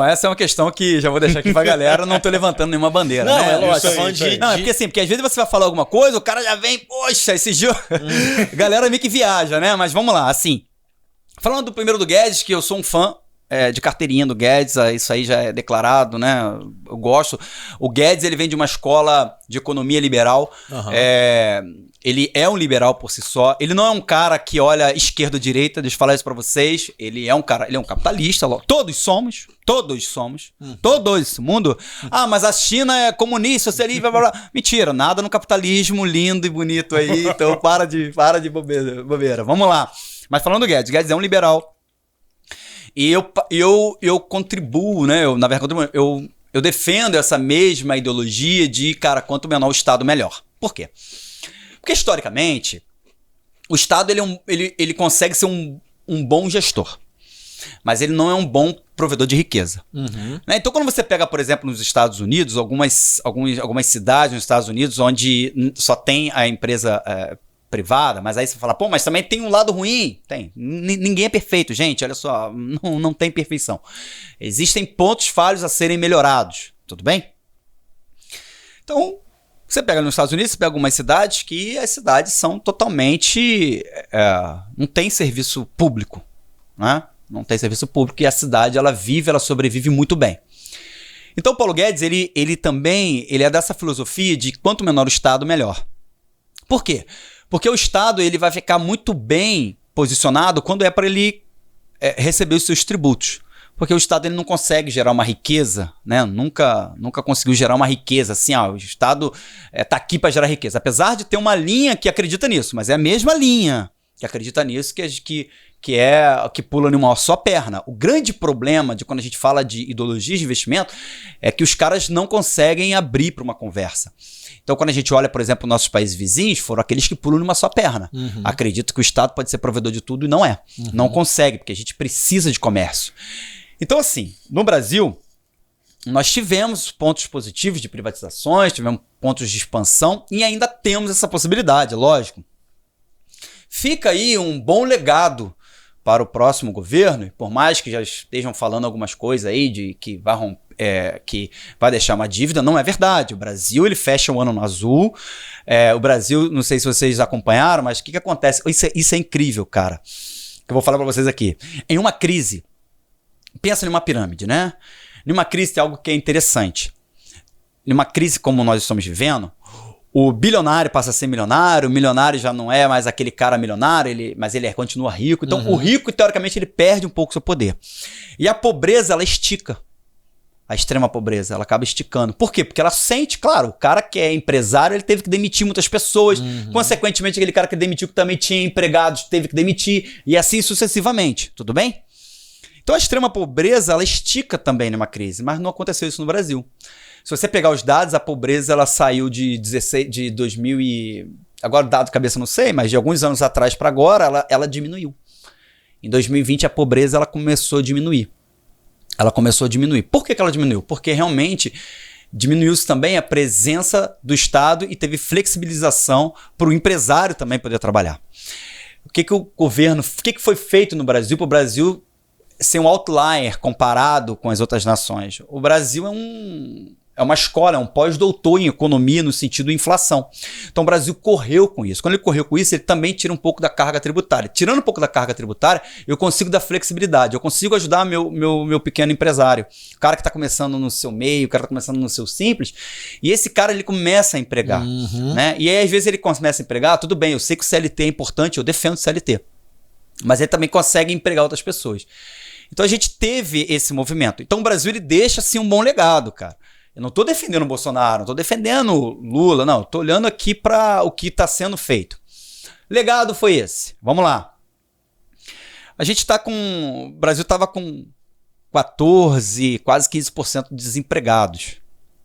Essa é uma questão que já vou deixar aqui pra galera, não tô levantando nenhuma bandeira, não, né? é lógico, Isso falando aí. Não, é porque assim, porque às vezes você vai falar alguma coisa, o cara já vem, poxa, esse jogo... Galera meio que viaja, né? Mas vamos lá, assim. Falando do primeiro do Guedes, que eu sou um fã de carteirinha do Guedes, isso aí já é declarado, né? Eu gosto. O Guedes, ele vem de uma escola de economia liberal. Ele é um liberal por si só. Ele não é um cara que olha esquerda ou direita, deixa eu falar isso pra vocês. Ele é um capitalista. Todos somos. Todo mundo. Ah, mas a China é comunista, socialista, blá, blá, blá. Mentira, nada no capitalismo lindo e bonito aí. Então para de bobeira. Vamos lá. Mas falando do Guedes é um liberal. E eu contribuo, né? Na verdade, eu defendo essa mesma ideologia de, cara, quanto menor o Estado, melhor. Por quê? Porque, historicamente, o Estado ele consegue ser um bom gestor. Mas ele não é um bom provedor de riqueza. Né? Então, quando você pega, por exemplo, nos Estados Unidos, algumas cidades nos Estados Unidos onde só tem a empresa privada, mas aí você fala, pô, mas também tem um lado ruim. Tem. Ninguém é perfeito, gente, olha só, não tem perfeição. Existem pontos falhos a serem melhorados, tudo bem? Então, você pega nos Estados Unidos, você pega algumas cidades que as cidades são totalmente... não tem serviço público, né? Não tem serviço público e a cidade, ela sobrevive muito bem. Então, o Paulo Guedes, ele também é dessa filosofia de quanto menor o Estado, melhor. Por quê? Porque o Estado ele vai ficar muito bem posicionado quando é para ele receber os seus tributos. Porque o Estado ele não consegue gerar uma riqueza, né? Nunca conseguiu gerar uma riqueza assim, o Estado tá aqui para gerar riqueza. Apesar de ter uma linha que acredita nisso, mas é a mesma linha que acredita nisso que pula numa só perna. O grande problema de quando a gente fala de ideologias de investimento é que os caras não conseguem abrir para uma conversa. Então, quando a gente olha, por exemplo, nossos países vizinhos, foram aqueles que pulam numa só perna. Acredito que o Estado pode ser provedor de tudo e não é. Não consegue, porque a gente precisa de comércio. Então, assim, no Brasil, nós tivemos pontos positivos de privatizações, tivemos pontos de expansão e ainda temos essa possibilidade, lógico. Fica aí um bom legado para o próximo governo, e por mais que já estejam falando algumas coisas aí de que vai deixar uma dívida, não é verdade. O Brasil ele fecha o ano no azul. O Brasil, não sei se vocês acompanharam, mas o que acontece? Isso é incrível, cara. Que eu vou falar para vocês aqui. Em uma crise, pensa numa pirâmide, né? Numa crise tem algo que é interessante. Numa crise como nós estamos vivendo, o bilionário passa a ser milionário, o milionário já não é mais aquele cara milionário, mas ele continua rico. Então, o rico, teoricamente, ele perde um pouco seu poder. E a pobreza, ela estica. A extrema pobreza, ela acaba esticando. Por quê? Porque ela sente, claro, o cara que é empresário, ele teve que demitir muitas pessoas. Consequentemente, aquele cara que demitiu, que também tinha empregados, teve que demitir. E assim sucessivamente. Tudo bem? Então, a extrema pobreza, ela estica também numa crise. Mas não aconteceu isso no Brasil. Se você pegar os dados, a pobreza ela saiu de 2000 e... Agora, dado de cabeça não sei, mas de alguns anos atrás para agora, ela diminuiu. Em 2020, a pobreza ela começou a diminuir. Por que ela diminuiu? Porque realmente diminuiu-se também a presença do Estado e teve flexibilização para o empresário também poder trabalhar. O que foi feito no Brasil para o Brasil ser um outlier comparado com as outras nações? O Brasil é uma escola, é um pós-doutor em economia no sentido de inflação. Então o Brasil correu com isso. Quando ele correu com isso, ele também tira um pouco da carga tributária. Tirando um pouco da carga tributária, eu consigo dar flexibilidade, eu consigo ajudar meu pequeno empresário. O cara que está começando no seu meio, o cara que está começando no seu simples, e esse cara ele começa a empregar. Né? E aí às vezes ele começa a empregar, tudo bem, eu sei que o CLT é importante, eu defendo o CLT. Mas ele também consegue empregar outras pessoas. Então a gente teve esse movimento. Então o Brasil ele deixa assim um bom legado, cara. Eu não estou defendendo o Bolsonaro, não estou defendendo o Lula, não. Estou olhando aqui para o que está sendo feito. Legado foi esse. Vamos lá. A gente está com... O Brasil estava com 14, quase 15% de desempregados.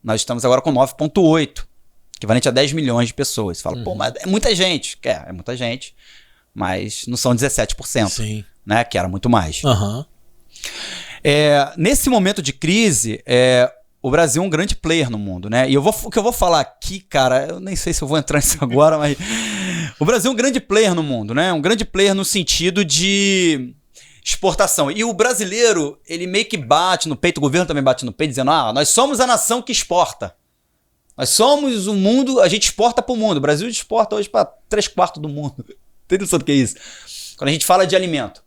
Nós estamos agora com 9,8, equivalente a 10 milhões de pessoas. Você fala, pô, mas é muita gente. É muita gente, mas não são 17%. Sim. Né? Que era muito mais. Nesse momento de crise... O Brasil é um grande player no mundo, né? E o que eu vou falar aqui, cara, eu nem sei se eu vou entrar nisso agora, mas... O Brasil é um grande player no mundo, né? Um grande player no sentido de exportação. E o brasileiro, ele meio que bate no peito, o governo também bate no peito, dizendo, nós somos a nação que exporta. Nós somos o mundo, a gente exporta para o mundo. O Brasil exporta hoje para 3/4 do mundo. Tem noção do que é isso? Quando a gente fala de alimento.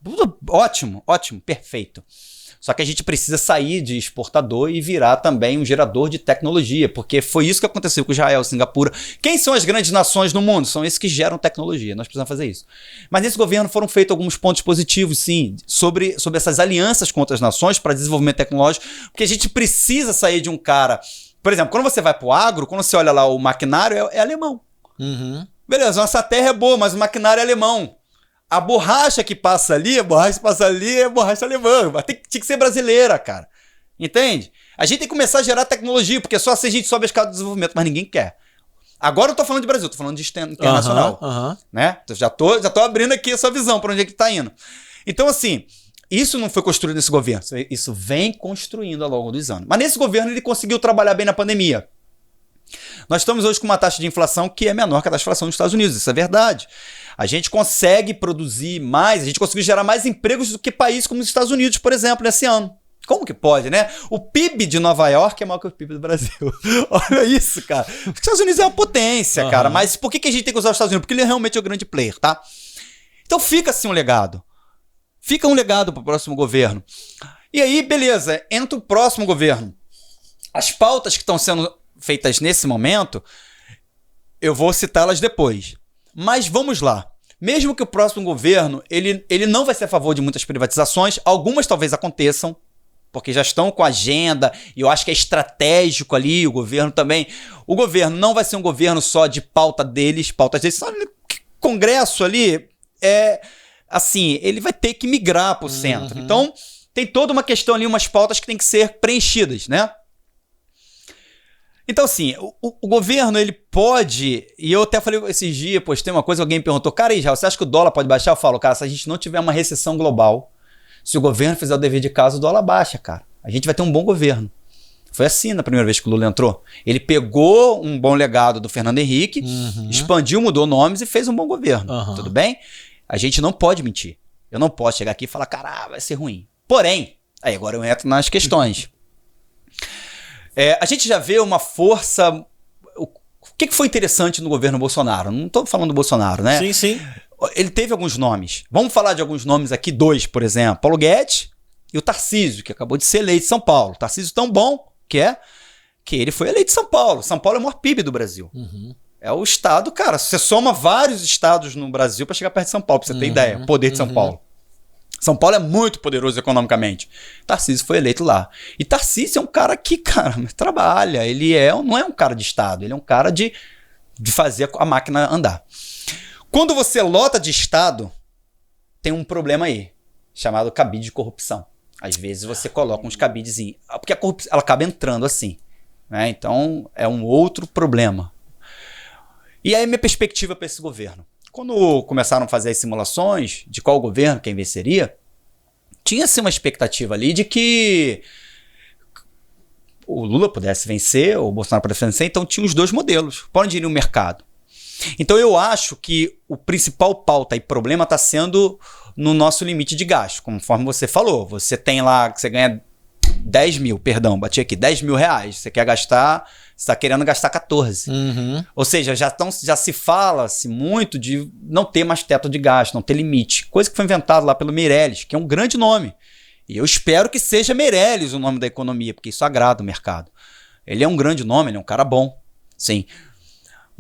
Ótimo, perfeito. Só que a gente precisa sair de exportador e virar também um gerador de tecnologia, porque foi isso que aconteceu com Israel, Singapura. Quem são as grandes nações no mundo? São esses que geram tecnologia, nós precisamos fazer isso. Mas nesse governo foram feitos alguns pontos positivos, sim, sobre essas alianças com outras nações para desenvolvimento tecnológico, porque a gente precisa sair de um cara... Por exemplo, quando você vai para o agro, quando você olha lá o maquinário, é alemão. Uhum. Beleza, nossa terra é boa, mas o maquinário é alemão. A borracha que passa ali, é borracha alemã. Mas tinha que ser brasileira, cara. Entende? A gente tem que começar a gerar tecnologia, porque só assim a gente sobe a escala do desenvolvimento, mas ninguém quer. Agora eu tô falando de Brasil, tô falando de internacional. Né? Já tô abrindo aqui essa visão para onde é que tá indo. Então, assim, isso não foi construído nesse governo. Isso vem construindo ao longo dos anos. Mas nesse governo ele conseguiu trabalhar bem na pandemia. Nós estamos hoje com uma taxa de inflação que é menor que a da inflação nos Estados Unidos, isso é verdade. A gente consegue produzir mais, a gente conseguiu gerar mais empregos do que países como os Estados Unidos, por exemplo, nesse ano. Como que pode, né? O PIB de Nova York é maior que o PIB do Brasil. Olha isso, cara. Os Estados Unidos é uma potência, cara. Mas por que a gente tem que usar os Estados Unidos? Porque ele realmente é o grande player, tá? Então fica assim um legado. Fica um legado para o próximo governo. E aí, beleza, entra o próximo governo. As pautas que estão sendo feitas nesse momento, eu vou citá-las depois. Mas vamos lá. Mesmo que o próximo governo, ele não vai ser a favor de muitas privatizações, algumas talvez aconteçam, porque já estão com a agenda, e eu acho que é estratégico ali, o governo também. O governo não vai ser um governo só de pautas deles, sabe, Congresso ali, assim, ele vai ter que migrar para o centro. Então, tem toda uma questão ali, umas pautas que tem que ser preenchidas, né? Então, assim, o governo, ele pode... E eu até falei esses dias, postei uma coisa, alguém me perguntou, cara, Israel, você acha que o dólar pode baixar? Eu falo, cara, se a gente não tiver uma recessão global, se o governo fizer o dever de casa, o dólar baixa, cara. A gente vai ter um bom governo. Foi assim na primeira vez que o Lula entrou. Ele pegou um bom legado do Fernando Henrique, expandiu, mudou nomes e fez um bom governo. Tudo bem? A gente não pode mentir. Eu não posso chegar aqui e falar, cara, vai ser ruim. Porém, aí agora eu entro nas questões. A gente já vê uma força... O que foi interessante no governo Bolsonaro? Não estou falando do Bolsonaro, né? Sim, sim. Ele teve alguns nomes. Vamos falar de alguns nomes aqui, 2, por exemplo. Paulo Guedes e o Tarcísio, que acabou de ser eleito em São Paulo. Tarcísio tão bom que ele foi eleito em São Paulo. São Paulo é o maior PIB do Brasil. É o estado, cara. Você soma vários estados no Brasil para chegar perto de São Paulo, para você ter ideia. O poder de São Paulo. São Paulo é muito poderoso economicamente. Tarcísio foi eleito lá. E Tarcísio é um cara que, cara, trabalha. Ele não é um cara de estado. Ele é um cara de fazer a máquina andar. Quando você lota de estado, tem um problema aí, chamado cabide de corrupção. Às vezes você coloca uns cabidezinhos, porque a corrupção ela acaba entrando assim, né? Então é um outro problema. E aí minha perspectiva para esse governo. Quando começaram a fazer as simulações de qual governo, quem venceria, tinha-se uma expectativa ali de que o Lula pudesse vencer, ou o Bolsonaro pudesse vencer, então tinha os dois modelos. Para onde iria o mercado? Então eu acho que o principal pauta e problema está sendo no nosso limite de gasto, conforme você falou. Você tem lá, que você ganha 10 mil, perdão, bati aqui, 10 mil reais. Você quer gastar, você está querendo gastar 14. Ou seja, já se fala-se muito de não ter mais teto de gasto, não ter limite. Coisa que foi inventada lá pelo Meirelles, que é um grande nome. E eu espero que seja Meirelles o nome da economia, porque isso agrada o mercado. Ele é um grande nome, ele é um cara bom, sim.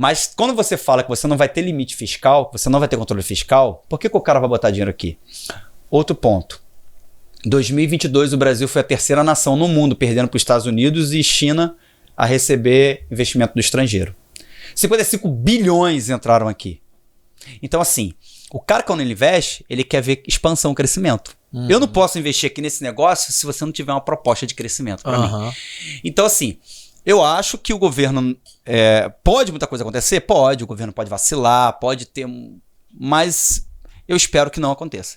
Mas quando você fala que você não vai ter limite fiscal, que você não vai ter controle fiscal, por que o cara vai botar dinheiro aqui? Outro ponto. Em 2022, o Brasil foi a terceira nação no mundo, perdendo para os Estados Unidos e China a receber investimento do estrangeiro. 55 bilhões entraram aqui. Então, assim, o cara quando ele investe, ele quer ver expansão, crescimento. Eu não posso investir aqui nesse negócio se você não tiver uma proposta de crescimento para mim. Então, assim... Eu acho que o governo... pode muita coisa acontecer? Pode. O governo pode vacilar, pode ter... Mas eu espero que não aconteça.